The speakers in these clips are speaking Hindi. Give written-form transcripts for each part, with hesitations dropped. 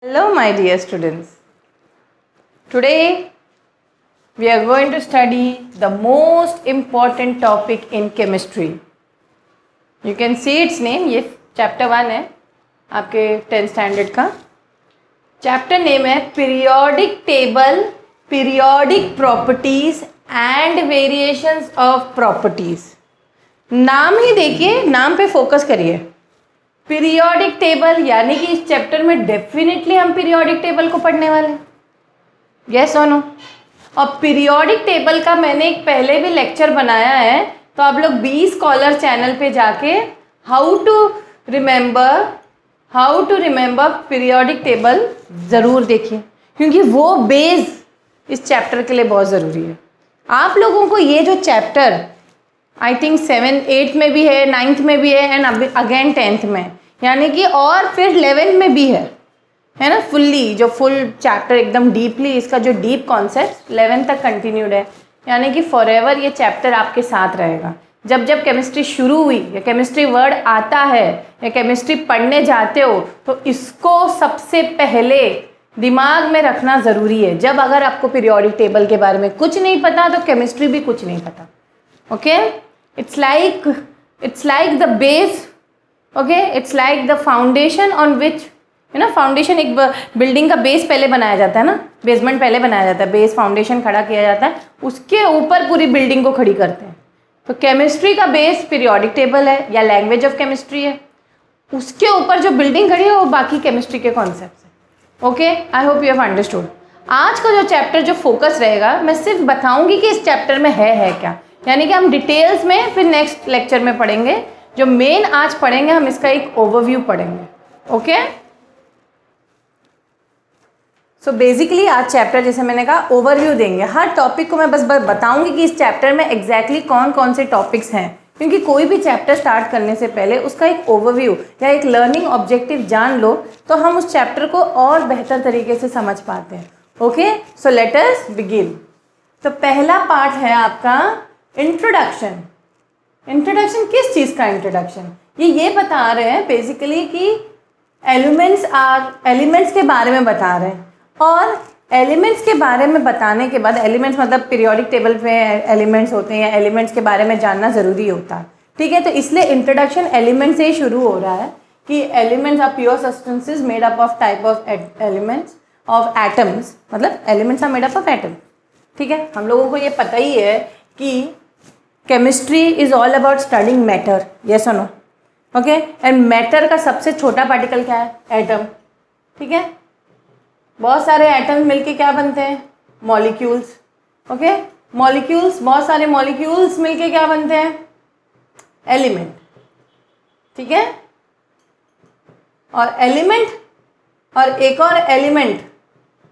Hello my dear students. Today we are going to study the most important topic in chemistry. You can see its name. ये chapter 1 है आपके 10th standard का. Chapter name है periodic table, periodic properties and variations of properties. नाम ही देखिए, नाम पे फोकस करिए. पीरियोडिक टेबल यानी कि इस चैप्टर में डेफिनेटली हम पीरियोडिक टेबल को पढ़ने वाले हैं. यस और नो. और पीरियोडिक टेबल का मैंने एक पहले भी लेक्चर बनाया है, तो आप लोग बी स्कॉलर चैनल पे जाके how to remember periodic table ज़रूर देखिए, क्योंकि वो बेस इस चैप्टर के लिए बहुत ज़रूरी है. आप लोगों को ये जो chapter I think 7th 8th में भी है, 9th में भी है एंड अगेन 10th में, यानी कि और फिर 11th में भी है ना. फुल्ली जो फुल चैप्टर एकदम डीपली, इसका जो डीप कॉन्सेप्ट 11th तक कंटिन्यूड है, यानी कि फॉरएवर ये चैप्टर आपके साथ रहेगा. जब जब केमिस्ट्री शुरू हुई या केमिस्ट्री वर्ड आता है या केमिस्ट्री पढ़ने जाते हो, तो इसको सबसे पहले दिमाग में रखना ज़रूरी है. जब अगर आपको पीरियोडिक टेबल के बारे में कुछ नहीं पता तो केमिस्ट्री भी कुछ नहीं पता. Okay, it's like the base. Okay, it's like the foundation on which foundation, एक बिल्डिंग का बेस पहले बनाया जाता है ना, बेसमेंट पहले बनाया जाता है, बेस फाउंडेशन खड़ा किया जाता है, उसके ऊपर पूरी बिल्डिंग को खड़ी करते हैं. तो केमिस्ट्री का बेस पीरियोडिक टेबल है या लैंग्वेज ऑफ केमिस्ट्री है, उसके ऊपर जो बिल्डिंग खड़ी है वो बाकी केमिस्ट्री के कॉन्सेप्ट है. Okay, I hope you have understood. आज का जो चैप्टर जो फोकस रहेगा, मैं सिर्फ बताऊंगी कि इस चैप्टर में है क्या, यानी कि हम डिटेल्स में फिर नेक्स्ट लेक्चर में पढ़ेंगे. जो मेन आज पढ़ेंगे हम इसका एक ओवरव्यू पढ़ेंगे. ओके, सो बेसिकली आज चैप्टर, जैसे मैंने कहा, ओवरव्यू देंगे. हर टॉपिक को मैं बस बताऊंगी कि इस चैप्टर में एग्जैक्टली कौन कौन से टॉपिक्स हैं, क्योंकि कोई भी चैप्टर स्टार्ट करने से पहले उसका एक ओवरव्यू या एक लर्निंग ऑब्जेक्टिव जान लो, तो हम उस चैप्टर को और बेहतर तरीके से समझ पाते हैं. Okay, so let us begin. तो पहला पार्ट है आपका इंट्रोडक्शन. इंट्रोडक्शन किस चीज़ का इंट्रोडक्शन? ये बता रहे हैं बेसिकली कि एलिमेंट्स के बारे में बता रहे हैं. और एलिमेंट्स के बारे में बताने के बाद, एलिमेंट्स मतलब पीरियोडिक टेबल पे एलिमेंट्स होते हैं, या एलिमेंट्स के बारे में जानना ज़रूरी होता है. ठीक है, तो इसलिए इंट्रोडक्शन एलिमेंट से ही शुरू हो रहा है कि elements are pure substances made up of type of elements of atoms, मतलब elements are made up of atom. ठीक है, हम लोगों को ये पता ही है कि chemistry is all about studying matter. Yes और नो. ओके, एंड मैटर का सबसे छोटा पार्टिकल क्या है? एटम. ठीक है, बहुत सारे एटम्स मिलके क्या बनते हैं? मॉलिक्यूल्स. ओके, मॉलिक्यूल्स, बहुत सारे मॉलिक्यूल्स मिलके क्या बनते हैं? एलिमेंट. ठीक है, और एलिमेंट और एक और एलिमेंट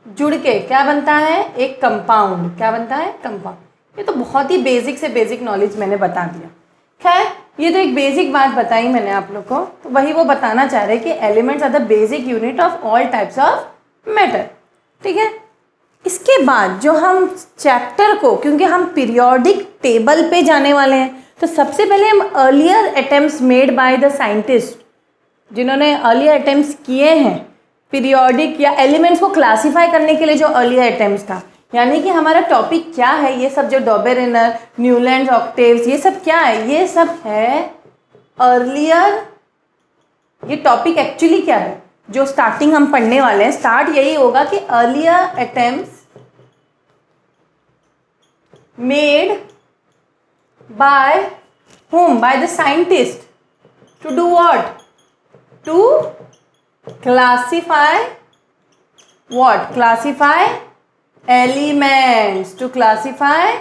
जुड़ के क्या बनता है? एक कंपाउंड. क्या बनता है? कंपाउंड. ये तो बहुत ही बेसिक से बेसिक नॉलेज मैंने बता दिया. खैर, ये तो एक बेसिक बात बताई मैंने आप लोग को, तो वही वो बताना चाह रहे कि elements are the basic unit of all types of matter. ठीक है, इसके बाद जो हम चैप्टर को, क्योंकि हम पीरियोडिक टेबल पे जाने वाले हैं, तो सबसे पहले हम earlier attempts made bye the scientist, जिन्होंने अर्लियर अटेम्प्ट्स किए हैं पीरियोडिक या एलिमेंट्स को क्लासीफाई करने के लिए, जो अर्लियर अटेम्प्ट्स था. यानी कि हमारा टॉपिक क्या है, ये सब जो डॉबेरेनर, न्यूलैंड, ऑक्टेव्स, ये सब क्या है? ये सब है अर्लियर. ये टॉपिक एक्चुअली क्या है जो स्टार्टिंग हम पढ़ने वाले हैं? स्टार्ट यही होगा कि earlier attempts made by whom? By the scientist to do what? To classify what? Classify elements. To classify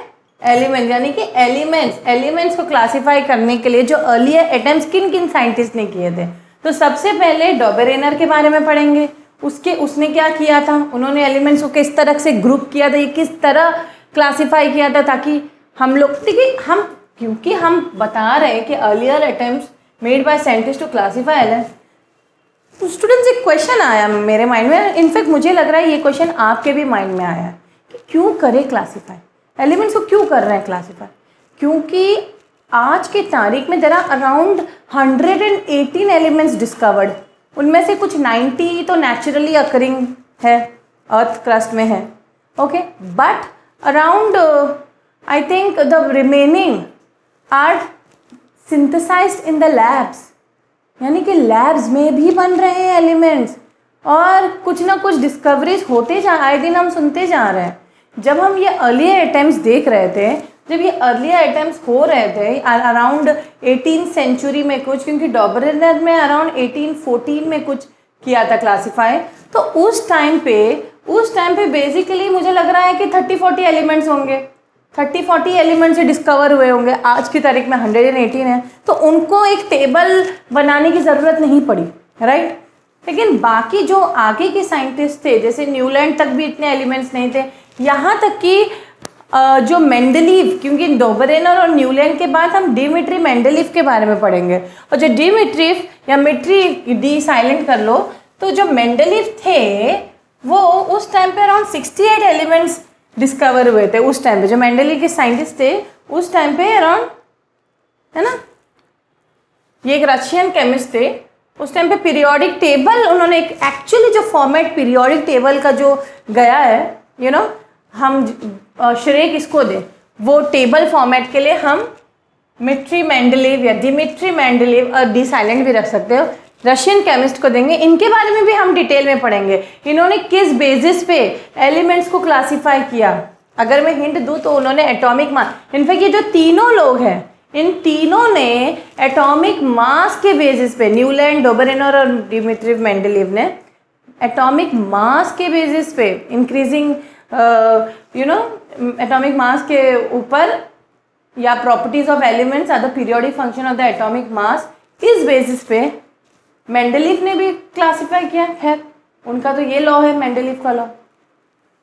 elements, यानी कि एलिमेंट्स को क्लासीफाई करने के लिए जो अर्लियर अटेम्प्ट्स किन किन साइंटिस्ट ने किए थे. तो सबसे पहले डॉबेरेनर के बारे में पढ़ेंगे. उसने क्या किया था? उन्होंने एलिमेंट्स को किस तरह से ग्रुप किया था, ये किस तरह क्लासीफाई किया था, ताकि हम लोग, देखिए क्योंकि हम बता रहे हैं कि earlier attempts made by scientist to classify elements. तो स्टूडेंट्स, एक क्वेश्चन आया मेरे माइंड में, इनफैक्ट मुझे लग रहा है ये क्वेश्चन आपके भी माइंड में आया कि क्यों करें क्लासीफाई, एलिमेंट्स को क्यों कर रहे हैं क्लासीफाई? क्योंकि आज के तारीख में there are around 118 elements discovered. उनमें से कुछ 90 तो नेचुरली अकरिंग है, अर्थ क्रस्ट में है, okay, but around I think the remaining are synthesized in the labs, यानी कि लैब्स में भी बन रहे हैं एलिमेंट्स, और कुछ ना कुछ डिस्कवरीज होते आए दिन हम सुनते जा रहे हैं। जब हम ये अर्लियर अटेम्प्ट्स देख रहे थे, जब ये अर्लियर अटेम्प्ट्स हो रहे थे अराउंड 18th सेंचुरी में कुछ, क्योंकि डॉबरेनर में अराउंड 1814 में कुछ किया था क्लासीफाई, तो उस टाइम पे बेसिकली मुझे लग रहा है कि 30-40 एलिमेंट्स होंगे, 30-40 एलिमेंट्स डिस्कवर हुए होंगे। आज की तारीख में 118 है, तो उनको एक टेबल बनाने की ज़रूरत नहीं पड़ी, राइट। लेकिन बाकी जो आगे के साइंटिस्ट थे, जैसे न्यूलैंड तक भी इतने एलिमेंट्स नहीं थे, यहाँ तक कि जो मेंडलीव, क्योंकि डॉबरेनर और न्यूलैंड के बाद हम डिमिट्री मेंडलीव के बारे में पढ़ेंगे, और जो डिमिट्रीव या मिट्री, डी साइलेंट कर लो, तो जो मेंडलीव थे वो उस टाइम पे अराउंड 68 एलिमेंट्स डिस्कवर हुए थे। उस टाइम पे जो मेंडलीव के साइंटिस्ट थे उस टाइम पे अराउंड, है ना, ये एक रशियन केमिस्ट थे, उस टाइम पे पीरियोडिक टेबल उन्होंने एक एक्चुअली जो फॉर्मेट पीरियोडिक टेबल का जो गया है, यू नो, हम श्रेय किसको दे, वो टेबल फॉर्मेट के लिए हम मिट्री मेंडलीव या डिमिट्री मेंडलीव और डी साइलेंट भी रख सकते हो, रशियन केमिस्ट को देंगे। इनके बारे में भी हम डिटेल में पढ़ेंगे, इन्होंने किस बेसिस पे एलिमेंट्स को क्लासीफाई किया। अगर मैं हिंट दूँ तो उन्होंने एटॉमिक मास, इनफैक्ट ये जो तीनों लोग हैं, इन तीनों ने एटॉमिक मास के बेसिस पे, न्यूलैंड, डॉबरेनर और डिमिट्री मेंडलीव ने एटॉमिक मास के बेसिस पे, इंक्रीजिंग एटॉमिक मास के ऊपर, या properties of elements are the periodic function of the atomic mass, इस बेसिस पे मेंडलीव ने भी क्लासीफाई किया। खैर उनका तो ये लॉ है, मेंडलीव का लॉ,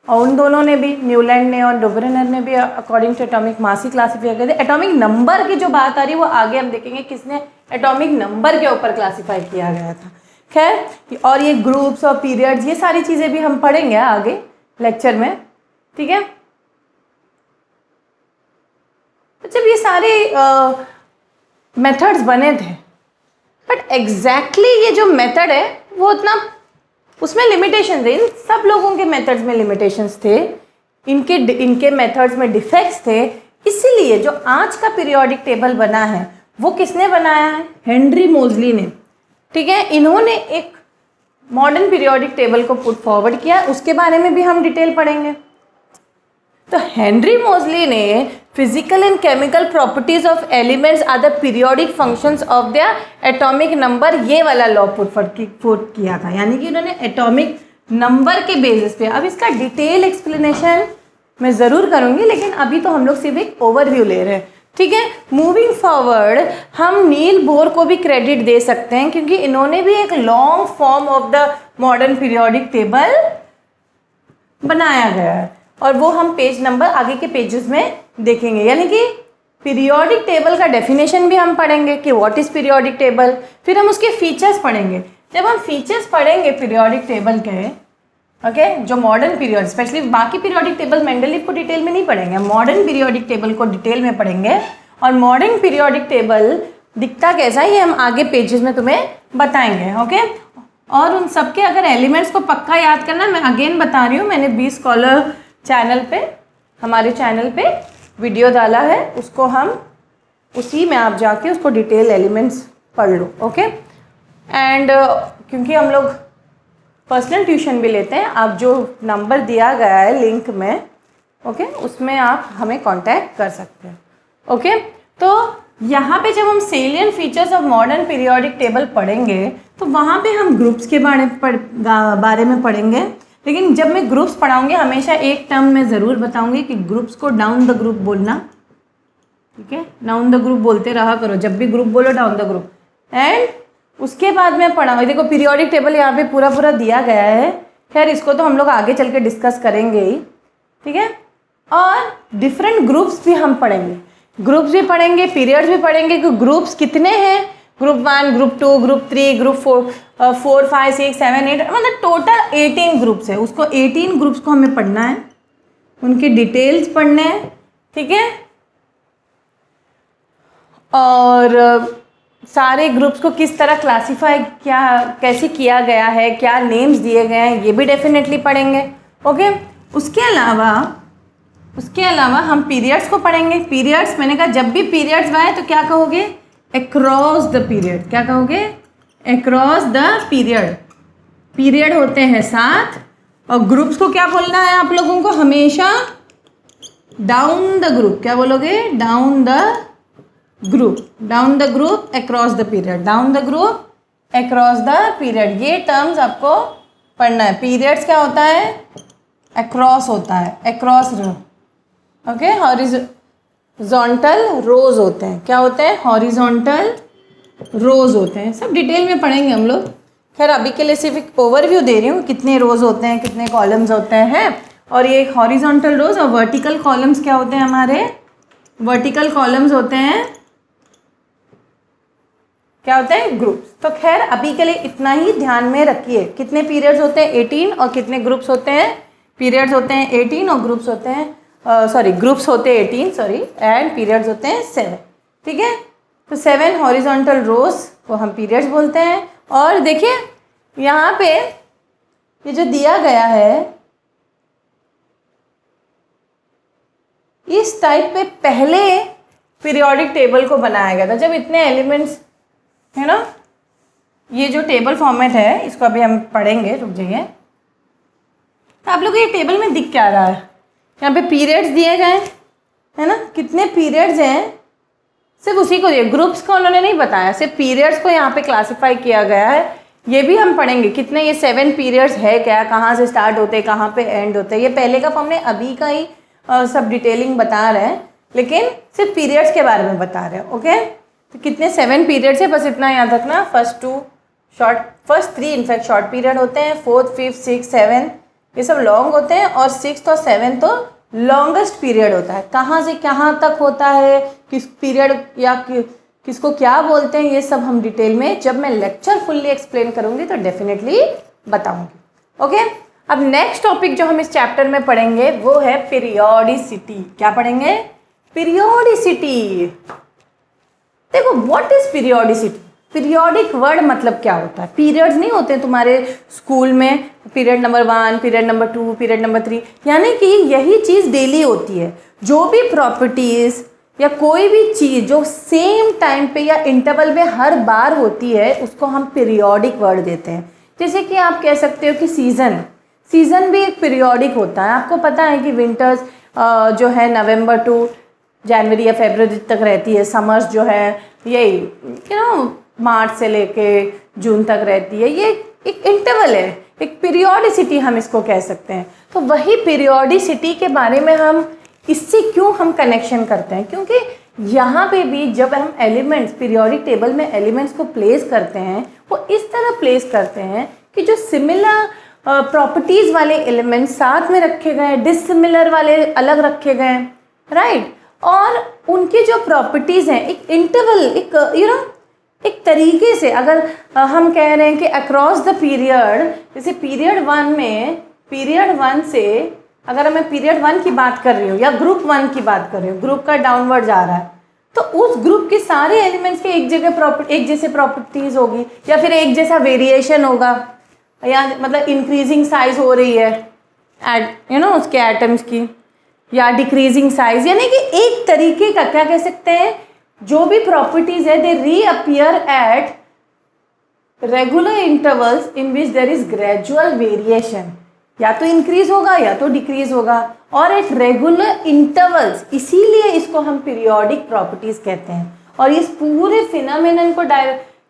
और उन दोनों ने भी, न्यूलैंड ने और डॉबरेनर ने भी अकॉर्डिंग टू एटॉमिक मास ही क्लासीफाई कर दिया। एटॉमिक नंबर की जो बात आ रही है वो आगे हम देखेंगे किसने एटॉमिक नंबर के ऊपर क्लासीफाई किया गया था। खैर, और ये ग्रुप्स और पीरियड्स, ये सारी चीज़ें भी हम पढ़ेंगे आगे लेक्चर में, ठीक है। तो जब ये सारे मेथड्स बने थे, बट एग्जैक्टली ये जो मेथड है वो उतना, उसमें लिमिटेशन थे, इन सब लोगों के मेथड्स में लिमिटेशंस थे, इनके मेथड्स में डिफेक्ट्स थे। इसीलिए जो आज का पीरियोडिक टेबल बना है वो किसने बनाया है? हेनरी मोजली ने, ठीक है। इन्होंने एक मॉडर्न पीरियोडिक टेबल को पुट फॉरवर्ड किया, उसके बारे में भी हम डिटेल पढ़ेंगे। तो हेनरी मोजली ने physical and chemical properties of elements are the periodic functions of the atomic number, ये वाला लॉ पुट किया था, यानी कि उन्होंने एटॉमिक नंबर के बेसिस पे। अब इसका डिटेल एक्सप्लेनेशन मैं ज़रूर करूँगी, लेकिन अभी तो हम लोग सिर्फ एक ओवरव्यू ले रहे हैं, ठीक है। मूविंग फॉरवर्ड हम नील बोर को भी क्रेडिट दे सकते हैं, क्योंकि इन्होंने भी एक long form of the modern periodic table बनाया गया है, और वो हम पेज नंबर आगे के पेजेस में देखेंगे। यानी कि पीरियोडिक टेबल का डेफिनेशन भी हम पढ़ेंगे कि व्हाट इज़ पीरियोडिक टेबल, फिर हम उसके फीचर्स पढ़ेंगे। जब हम फीचर्स पढ़ेंगे पीरियोडिक टेबल के, ओके, जो मॉडर्न पीरियड, स्पेशली बाकी पीरियोडिक टेबल मेंडलीव को डिटेल में नहीं पढ़ेंगे, मॉडर्न पीरियोडिक टेबल को डिटेल में पढ़ेंगे, और मॉडर्न पीरियोडिक टेबल दिखता कैसा है ये हम आगे पेजेस में तुम्हें बताएंगे, ओके। और उन सबके अगर एलिमेंट्स को पक्का याद करना, मैं अगेन बता रही हूँ, मैंने बी स्कॉलर चैनल पे, हमारे चैनल पे वीडियो डाला है, उसको हम उसी में आप जाके उसको डिटेल एलिमेंट्स पढ़ लो, ओके। एंड क्योंकि हम लोग पर्सनल ट्यूशन भी लेते हैं, आप जो नंबर दिया गया है लिंक में, ओके, उसमें आप हमें कांटेक्ट कर सकते हैं, ओके। तो यहाँ पे जब हम सेलियन features of modern periodic table पढ़ेंगे तो वहाँ पे हम ग्रुप्स के बारे में पढ़ेंगे। लेकिन जब मैं ग्रुप्स पढ़ाऊँगी हमेशा एक टर्म मैं ज़रूर बताऊँगी कि ग्रुप्स को डाउन द ग्रुप बोलना, ठीक है। डाउन द ग्रुप बोलते रहा करो, जब भी ग्रुप बोलो डाउन द ग्रुप। एंड उसके बाद मैं पढ़ाऊँगी, देखो पीरियोडिक टेबल यहाँ पे पूरा दिया गया है, खैर इसको तो हम लोग आगे चल के डिस्कस करेंगे ही, ठीक है। और डिफरेंट ग्रुप्स भी हम पढ़ेंगे, ग्रुप्स भी पढ़ेंगे, पीरियड्स भी पढ़ेंगे कि ग्रुप्स कितने हैं, ग्रुप 1, ग्रुप 2, ग्रुप 3, ग्रुप 4, 5, 6, 7, 8, मतलब टोटल 18 ग्रुप्स है। उसको 18 ग्रुप्स को हमें पढ़ना है, उनके डिटेल्स पढ़ने हैं, ठीक है। और सारे ग्रुप्स को किस तरह क्लासीफाई क्या कैसे किया गया है, क्या नेम्स दिए गए हैं, ये भी डेफिनेटली पढ़ेंगे। ओके, उसके अलावा हम पीरियड्स को पढ़ेंगे। पीरियड्स, मैंने कहा जब भी पीरियड्स आए तो क्या कहोगे, अक्रॉस द पीरियड। क्या कहोगे, अक्रॉस द पीरियड। पीरियड होते हैं 7 और ग्रुप्स को क्या बोलना है आप लोगों को हमेशा, डाउन द ग्रुप। क्या बोलोगे, down the group. Down the group across the period, down the group across the period, ये टर्म्स आपको पढ़ना है। पीरियड्स क्या होता है, अक्रॉस होता है, अक्रॉस रो। ओके, हॉरिजॉन्टल रोज होते हैं। क्या होते हैं, हॉरिजॉन्टल रोज होते हैं। सब डिटेल में पढ़ेंगे हम लोग। खैर अभी के लिए सिर्फ एक ओवरव्यू दे रही हूँ, कितने रोज होते हैं, कितने कॉलम्स होते हैं। और ये एक हॉरिजॉन्टल रोज और वर्टिकल कॉलम्स क्या होते हैं हमारे, वर्टिकल कॉलम्स होते हैं, क्या होते हैं, ग्रुप्स। तो खैर अभी के लिए इतना ही ध्यान में रखिए। कितने पीरियड्स होते हैं, 18, और कितने ग्रुप्स होते हैं, पीरियड्स होते हैं 18 और ग्रुप्स होते हैं ग्रुप्स होते हैं 18 एंड पीरियड्स होते हैं 7। ठीक है, तो 7 हॉरिजॉन्टल रोज को हम पीरियड्स बोलते हैं। और देखिए यहाँ पे ये जो दिया गया है, इस टाइप पे पहले पीरियोडिक टेबल को बनाया गया था जब इतने एलिमेंट्स है ना। ये जो टेबल फॉर्मेट है इसको अभी हम पढ़ेंगे, रुक जाइए। तो आप लोग को ये टेबल में दिख क्या रहा है, यहाँ पे पीरियड्स दिए गए है ना, कितने पीरियड्स हैं, सिर्फ उसी को दिए, ग्रुप्स को उन्होंने नहीं बताया, सिर्फ पीरियड्स को यहाँ पे क्लासिफाई किया गया है। ये भी हम पढ़ेंगे कितने, ये 7 पीरियड्स है क्या, कहाँ से स्टार्ट होते हैं, कहाँ पे एंड होते हैं। ये पहले का हमने अभी का ही सब डिटेलिंग बता रहे हैं, लेकिन सिर्फ पीरियड्स के बारे में बता रहे हैं। ओके, तो कितने 7 पीरियड्स है, बस इतना याद रखना। फर्स्ट 3 इनफैक्ट शॉर्ट पीरियड होते हैं, 4th 5th 6th 7 ये सब लॉन्ग होते हैं, और 6th और 7th तो लॉन्गेस्ट पीरियड होता है। कहाँ से कहाँ तक होता है, किस पीरियड या किसको क्या बोलते हैं, ये सब हम डिटेल में जब मैं लेक्चर फुल्ली एक्सप्लेन करूँगी तो डेफिनेटली बताऊँगी। ओके, अब नेक्स्ट टॉपिक जो हम इस चैप्टर में पढ़ेंगे वो है पीरियोडिसिटी। क्या पढ़ेंगे, पीरियोडिसिटी। देखो what is periodicity, periodic word मतलब क्या होता है। पीरियड्स नहीं होते तुम्हारे स्कूल में, period number 1, period number 2, period number 3, यानी कि यही चीज़ डेली होती है। जो भी प्रॉपर्टीज़ या कोई भी चीज़ जो सेम टाइम पे या इंटरवल में हर बार होती है उसको हम पीरियोडिक वर्ड देते हैं। जैसे कि आप कह सकते हो कि सीज़न भी एक पीरियोडिक होता है। आपको पता है कि विंटर्स जो है नवंबर टू जनवरी या फरवरी तक रहती है, समर्स जो है यही मार्च से लेके जून तक रहती है। ये एक इंटरवल है, एक पीरियोडिसिटी हम इसको कह सकते हैं। तो वही पीरियोडिसिटी के बारे में हम इससे क्यों हम कनेक्शन करते हैं, क्योंकि यहाँ पे भी जब हम एलिमेंट्स पीरियोडिक टेबल में एलिमेंट्स को प्लेस करते हैं वो इस तरह प्लेस करते हैं कि जो सिमिलर प्रॉपर्टीज़ वाले एलिमेंट्स साथ में रखे गए, डिससिमिलर वाले अलग रखे गए, राइट। और उनकी जो प्रॉपर्टीज़ हैं एक इंटरवल, एक तरीके से, अगर हम कह रहे हैं कि अक्रॉस द पीरियड, जैसे पीरियड 1 से अगर मैं पीरियड 1 की बात कर रही हूँ या ग्रुप 1 की बात कर रही हूँ, ग्रुप का डाउनवर्ड जा रहा है, तो उस ग्रुप के सारे एलिमेंट्स के एक जैसे प्रॉपर्टीज़ होगी या फिर एक जैसा वेरिएशन होगा, या मतलब इंक्रीजिंग साइज हो रही है उसके एटम्स की, या डिक्रीजिंग साइज, यानी कि एक तरीके का क्या कह सकते हैं, जो भी प्रॉपर्टीज है they reappear at regular intervals in which there is gradual variation, या तो इंक्रीज होगा या तो डिक्रीज होगा, और एट रेगुलर इंटरवल्स, इसीलिए इसको हम पीरियोडिक प्रॉपर्टीज कहते हैं। और इस पूरे फिनोमेनन को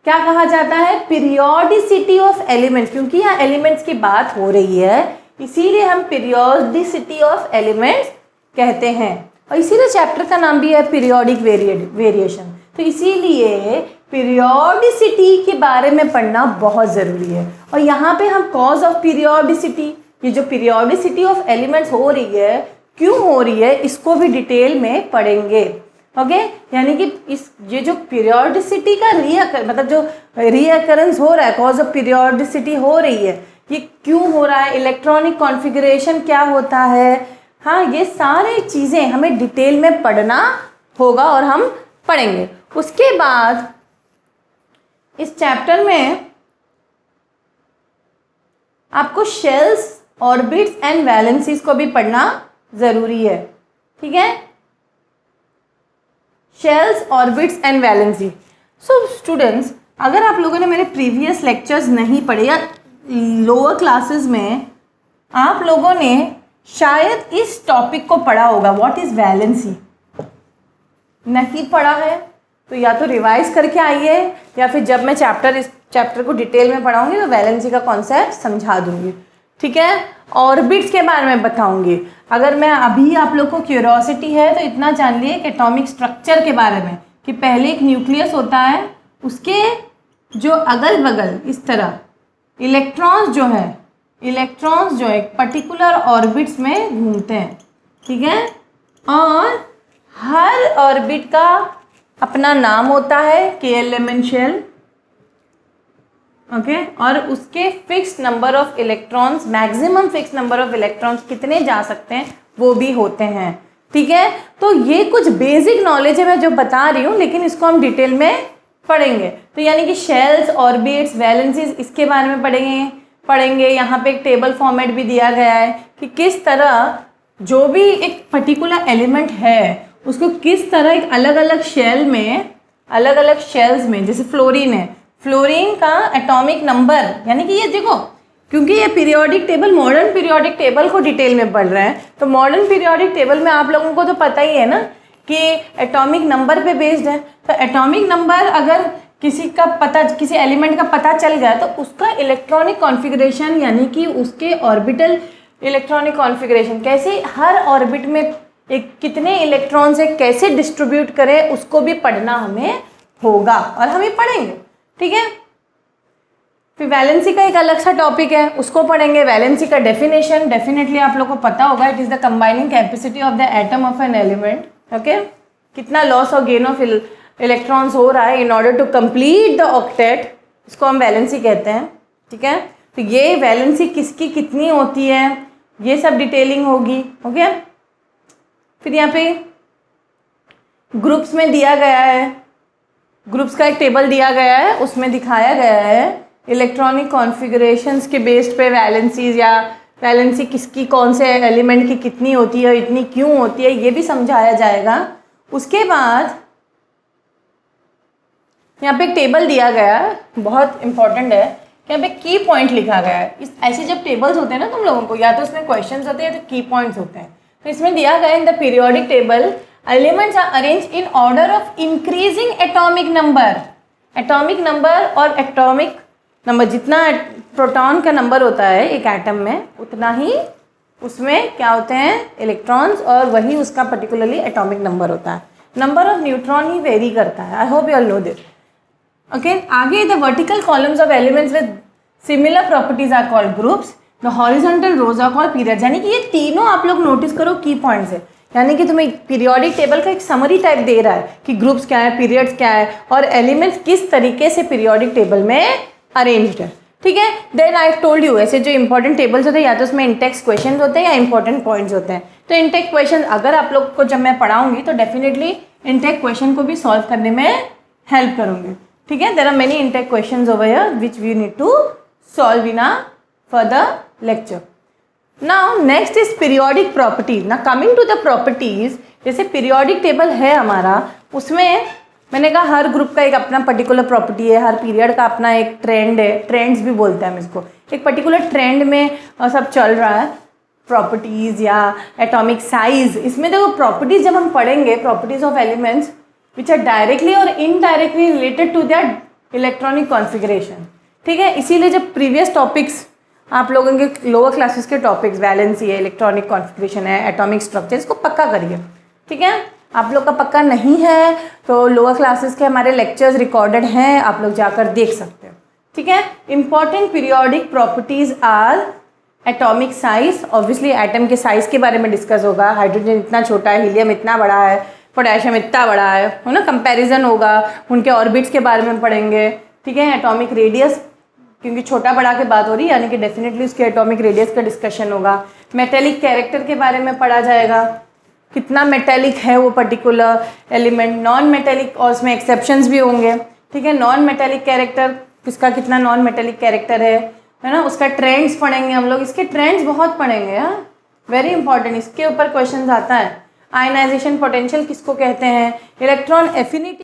क्या कहा जाता है, पीरियोडिसिटी ऑफ एलिमेंट्स, क्योंकि यहाँ एलिमेंट्स की बात हो रही है इसीलिए हम पीरियोडिसिटी ऑफ एलिमेंट्स कहते हैं। और इसीलिए चैप्टर का नाम भी है पीरियोडिक वेरिएशन। तो इसीलिए पीरियोडिसिटी के बारे में पढ़ना बहुत ज़रूरी है। और यहाँ पे हम कॉज ऑफ पीरियोडिसिटी, ये जो पीरियोडिसिटी ऑफ एलिमेंट्स हो रही है, क्यों हो रही है, इसको भी डिटेल में पढ़ेंगे। ओके, यानी कि ये जो पीरियोडिसिटी का मतलब जो रीअकरेंस हो रहा है, कॉज ऑफ पीरियोडिसिटी हो रही है, ये क्यों हो रहा है, इलेक्ट्रॉनिक कॉन्फ़िगरेशन क्या होता है, हाँ, ये सारी चीज़ें हमें डिटेल में पढ़ना होगा और हम पढ़ेंगे। उसके बाद इस चैप्टर में आपको शेल्स, ऑर्बिट्स एंड वैलेंसीज को भी पढ़ना ज़रूरी है, ठीक है। Shells, orbits and valency. So students, अगर आप लोगों ने मेरे प्रीवियस लेक्चर्स नहीं पढ़े या लोअर क्लासेस में आप लोगों ने शायद इस टॉपिक को पढ़ा होगा, व्हाट इज़ वैलेंसी, नहीं पढ़ा है तो या तो रिवाइज करके आइए या फिर जब मैं इस चैप्टर को डिटेल में पढ़ाऊंगी तो वैलेंसी का कॉन्सेप्ट समझा दूंगी, ठीक है। ऑर्बिट्स के बारे में बताऊंगी। अगर मैं अभी आप लोग को क्यूरियोसिटी है तो इतना जान लिए कि एटॉमिक स्ट्रक्चर के बारे में, कि पहले एक न्यूक्लियस होता है, उसके जो अगल बगल इस तरह इलेक्ट्रॉन्स जो है एक पर्टिकुलर ऑर्बिट्स में घूमते हैं, ठीक है। और हर ऑर्बिट का अपना नाम होता है, KLMN शेल, ओके। और उसके fix number of electrons, maximum fix number of electrons कितने जा सकते हैं वो भी होते हैं, ठीक है। तो ये कुछ बेसिक नॉलेज है मैं जो बता रही हूँ, लेकिन इसको हम डिटेल में पढ़ेंगे। तो यानी कि शेल्स, ऑर्बिट्स, वैलेंसीज, इसके बारे में पढ़ेंगे। यहाँ पे एक टेबल फॉर्मेट भी दिया गया है कि किस तरह जो भी एक पर्टिकुलर एलिमेंट है उसको किस तरह एक अलग अलग शेल्स में, जैसे फ्लोरीन है, फ्लोरीन का एटॉमिक नंबर, यानी कि ये देखो, क्योंकि ये periodic table, modern periodic table को डिटेल में पढ़ रहे हैं, तो मॉडर्न पीरियोडिक टेबल में आप लोगों को तो पता ही है ना कि एटॉमिक नंबर पे बेस्ड है। तो एटॉमिक नंबर अगर किसी एलिमेंट का पता चल गया तो उसका इलेक्ट्रॉनिक कॉन्फ़िगरेशन, यानी कि उसके ऑर्बिटल इलेक्ट्रॉनिक कॉन्फ़िगरेशन, कैसे हर ऑर्बिट में एक कितने इलेक्ट्रॉन्स है, कैसे डिस्ट्रीब्यूट करें, उसको भी पढ़ना हमें होगा और हम ये पढ़ेंगे, ठीक है। फिर वैलेंसी का एक अलग सा टॉपिक है, उसको पढ़ेंगे। वैलेंसी का डेफिनेशन डेफिनेटली आप लोग को पता होगा, it is the combining capacity of the atom of an element, okay. कितना लॉस और गेन ऑफ इलेक्ट्रॉन्स हो रहा है in order to complete the octet, इसको हम वैलेंसी कहते हैं, ठीक है। तो ये वैलेंसी किसकी कितनी होती है, ये सब डिटेलिंग होगी, ओके। फिर यहाँ पे ग्रुप्स में दिया गया है, ग्रुप्स का एक टेबल दिया गया है, उसमें दिखाया गया है इलेक्ट्रॉनिक कॉन्फ़िगरेशंस के बेस्ड पे वैलेंसीज, या वैलेंसी किसकी, कौन से एलिमेंट की कितनी होती है, इतनी क्यों होती है, ये भी समझाया जाएगा। उसके बाद यहाँ पे एक टेबल दिया गया है, बहुत इंपॉर्टेंट है, कि यहाँ पे की पॉइंट लिखा गया है। इस ऐसे जब टेबल्स होते हैं ना तुम लोगों को, या तो उसमें क्वेश्चंस होते हैं या तो की पॉइंट्स होते हैं। तो इसमें दिया गया in the periodic table elements are arrange in order of increasing atomic number. Atomic number और एटॉमिक नंबर, जितना प्रोटॉन का नंबर होता है एक एटम में, उतना ही उसमें क्या होते हैं, इलेक्ट्रॉन्स, और वही उसका पर्टिकुलरली एटॉमिक नंबर होता है। नंबर ऑफ न्यूट्रॉन ही वेरी करता है। I hope you all know this, okay. आगे the vertical columns of elements with similar properties are called groups, the horizontal rows are called periods. यानी कि ये तीनों आप लोग नोटिस करो की पॉइंट्स है, यानी कि तुम्हें पीरियोडिक टेबल का एक समरी टाइप दे रहा है कि ग्रुप्स क्या है, पीरियड्स क्या है, और एलिमेंट्स किस तरीके से पीरियोडिक टेबल में अरेंज्ड है, ठीक है। देन आई टोल्ड यू, ऐसे जो इंपॉर्टेंट टेबल्स होते हैं या तो उसमें इंटेक्स क्वेश्चन होते हैं या इंपॉर्टेंट पॉइंट्स होते हैं। तो इंटेक्स क्वेश्चन अगर आप लोग को जब मैं पढ़ाऊंगी तो डेफिनेटली इंटेक्स क्वेश्चन को भी सॉल्व करने में हेल्प करूंगी, ठीक है। There are many intext questions over here which we need to solve in a further lecture. Now next is periodic properties. ना कमिंग टू द प्रॉपर्टीज, जैसे पीरियोडिक टेबल है हमारा, उसमें मैंने कहा हर ग्रुप का एक अपना पर्टिकुलर प्रॉपर्टी है, हर पीरियड का अपना एक ट्रेंड है, ट्रेंड्स भी बोलते हैं हम इसको। एक पर्टिकुलर ट्रेंड में सब चल रहा है, प्रॉपर्टीज़ या एटॉमिक साइज। इसमें देखो प्रॉपर्टीज जब हम पढ़ेंगे, properties of elements which are directly और indirectly related to their electronic configuration, ठीक है। इसीलिए जब प्रीवियस टॉपिक्स आप लोगों के लोअर क्लासेस के टॉपिक्स, वैलेंसी है, इलेक्ट्रॉनिक कॉन्फ़िगरेशन है, एटॉमिक स्ट्रक्चर, इसको पक्का करिए, ठीक है। आप लोग का पक्का नहीं है तो लोअर क्लासेस के हमारे लेक्चर्स रिकॉर्डेड हैं, आप लोग जाकर देख सकते हो, ठीक है। Important periodic properties are atomic size, obviously atom के साइज के बारे में डिस्कस होगा। हाइड्रोजन इतना छोटा है, हीलियम इतना बड़ा है, पोटेशियम इतना बड़ा है ना, कंपैरिजन होगा। उनके ऑर्बिट्स के बारे में पढ़ेंगे, ठीक है। एटॉमिक रेडियस, क्योंकि छोटा बड़ा की बात हो रही है, यानी कि डेफिनेटली उसके एटॉमिक रेडियस का डिस्कशन होगा। मेटेलिक कैरेक्टर के बारे में पढ़ा जाएगा, कितना मेटेलिक है वो पर्टिकुलर एलिमेंट, नॉन मेटेलिक, और उसमें एक्सेप्शंस भी होंगे, ठीक है। नॉन मेटेलिक कैरेक्टर, किसका कितना नॉन मेटेलिक कैरेक्टर है ना, उसका ट्रेंड्स पढ़ेंगे हम लोग, इसके ट्रेंड्स बहुत पढ़ेंगे। हाँ, वेरी इंपॉर्टेंट, इसके ऊपर क्वेश्चन आता है। आयनाइजेशन पोटेंशियल किसको कहते हैं, इलेक्ट्रॉन एफिनिटी